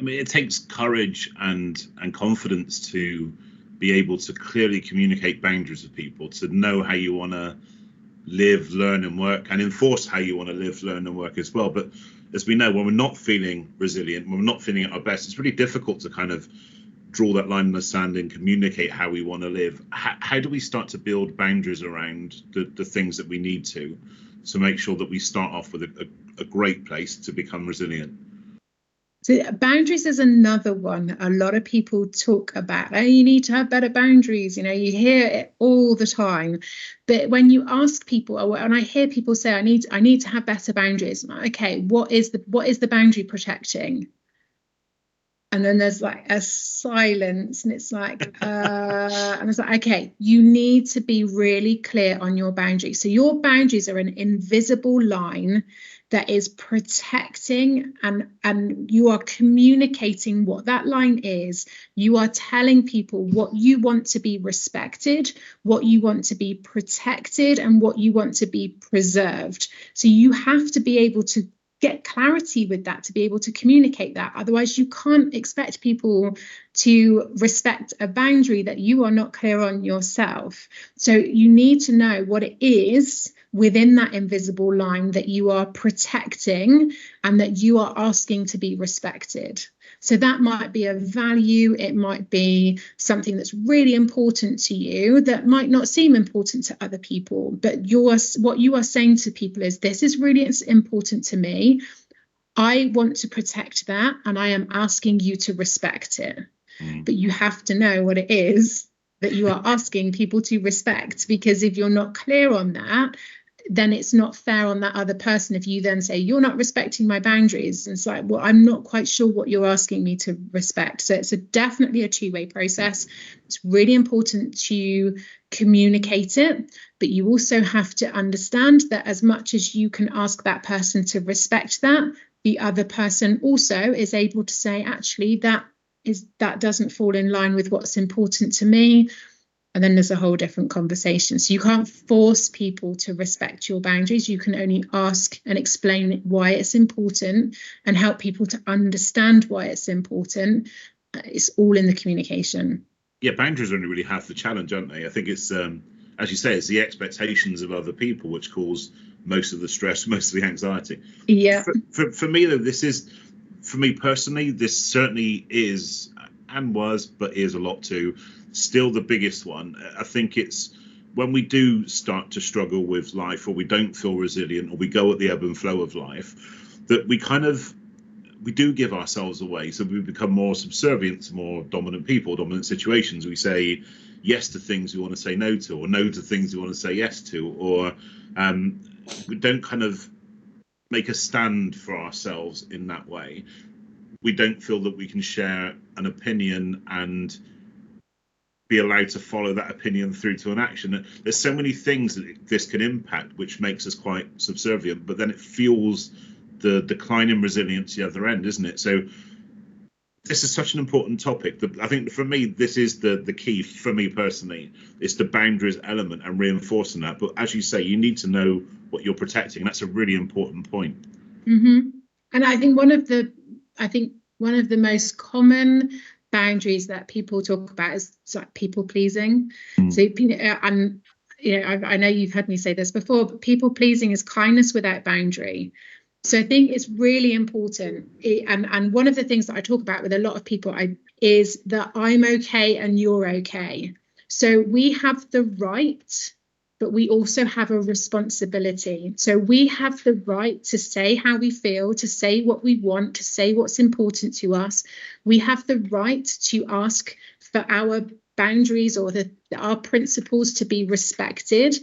I mean, it takes courage and confidence to be able to clearly communicate boundaries with people, to know how you want to live, learn and work, and enforce how you want to live, learn and work as well. But as we know, when we're not feeling resilient, when we're not feeling at our best, it's really difficult to kind of draw that line in the sand and communicate how we want to live. How do we start to build boundaries around the things that we need to make sure that we start off with a great place to become resilient? So boundaries is another one. A lot of people talk about, oh, you need to have better boundaries. You know, you hear it all the time. But when you ask people, and I hear people say, I need to have better boundaries. Okay, what is the boundary protecting? And then there's like a silence, and it's like, and it's like, okay, you need to be really clear on your boundaries. So your boundaries are an invisible line that is protecting, and you are communicating what that line is. You are telling people what you want to be respected, what you want to be protected, and what you want to be preserved. So you have to be able to get clarity with that, to be able to communicate that. Otherwise, you can't expect people to respect a boundary that you are not clear on yourself. So you need to know what it is within that invisible line that you are protecting and that you are asking to be respected. So that might be a value, it might be something that's really important to you that might not seem important to other people, but what you are saying to people is, this is really important to me. I want to protect that, and I am asking you to respect it. But you have to know what it is that you are asking people to respect, because if you're not clear on that, then it's not fair on that other person. If you then say, you're not respecting my boundaries, and it's like, well, I'm not quite sure what you're asking me to respect. So it's definitely a two-way process. It's really important to communicate it, but you also have to understand that as much as you can ask that person to respect that, the other person also is able to say, actually, that doesn't fall in line with what's important to me. And then there's a whole different conversation. So you can't force people to respect your boundaries. You can only ask and explain why it's important and help people to understand why it's important. It's all in the communication. Yeah, boundaries only really half the challenge, aren't they? I think it's, as you say, it's the expectations of other people which cause most of the stress, most of the anxiety. Yeah. For me, though, for me personally, this certainly is and was, but is a lot too, still the biggest one. I think it's when we do start to struggle with life, or we don't feel resilient, or we go at the ebb and flow of life, that we do give ourselves away. So we become more subservient to more dominant people, dominant situations. We say yes to things we want to say no to, or no to things we want to say yes to, or we don't kind of make a stand for ourselves in that way. We don't feel that we can share an opinion and be allowed to follow that opinion through to an action. There's so many things that this can impact, which makes us quite subservient, but then it fuels the decline in resilience the other end, isn't it? So this is such an important topic. I think for me, this is the key for me personally. It's the boundaries element and reinforcing that. But as you say, you need to know what you're protecting. That's a really important point. Mm-hmm. And I think one of the most common boundaries that people talk about is like people pleasing. So, and I know you've heard me say this before, but people pleasing is kindness without boundary. So I think it's really important. And one of the things that I talk about with a lot of people is that I'm okay and you're okay. So we have the right, but we also have a responsibility. So we have the right to say how we feel, to say what we want, to say what's important to us. We have the right to ask for our boundaries or our principles to be respected.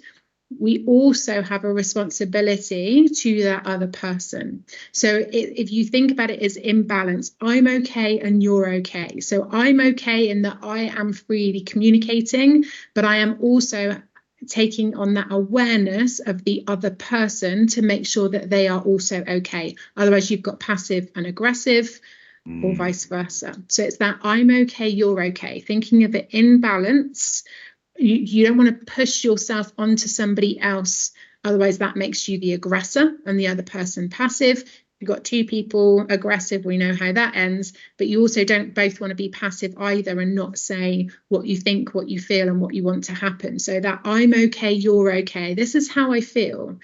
We also have a responsibility to that other person. So if you think about it as imbalance, I'm okay and you're okay. So I'm okay in that I am freely communicating, but I am also taking on that awareness of the other person to make sure that they are also okay. Otherwise, you've got passive and aggressive, or vice versa. So it's that I'm okay, you're okay. Thinking of it in balance. You don't want to push yourself onto somebody else. Otherwise, that makes you the aggressor and the other person passive. You've got two people aggressive, we know how that ends, but you also don't both want to be passive either and not say what you think, what you feel, and what you want to happen. So that I'm okay, you're okay, this is how I feel.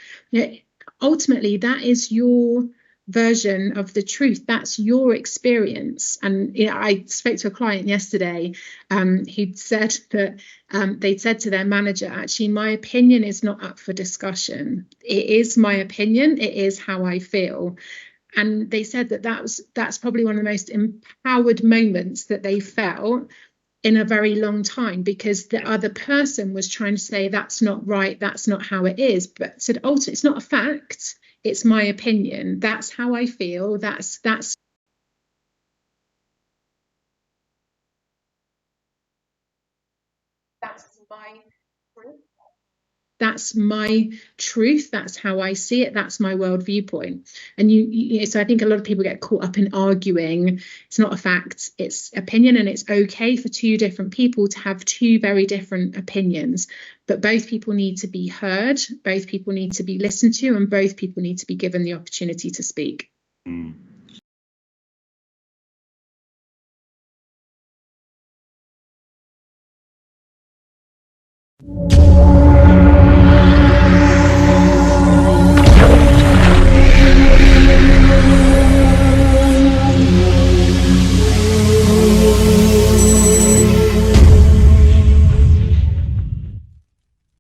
Ultimately, that is your version of the truth. That's your experience. And I spoke to a client yesterday who'd said that they'd said to their manager, actually, my opinion is not up for discussion. It is my opinion. It is how I feel. And they said that that's probably one of the most empowered moments that they felt in a very long time, because the other person was trying to say that's not right, that's not how it is, but said, oh, it's not a fact, it's my opinion, that's how I feel, that's my truth. That's my truth. That's how I see it. That's my world viewpoint. And so I think a lot of people get caught up in arguing. It's not a fact, it's opinion, and it's okay for two different people to have two very different opinions. But both people need to be heard, both people need to be listened to, and both people need to be given the opportunity to speak. Mm.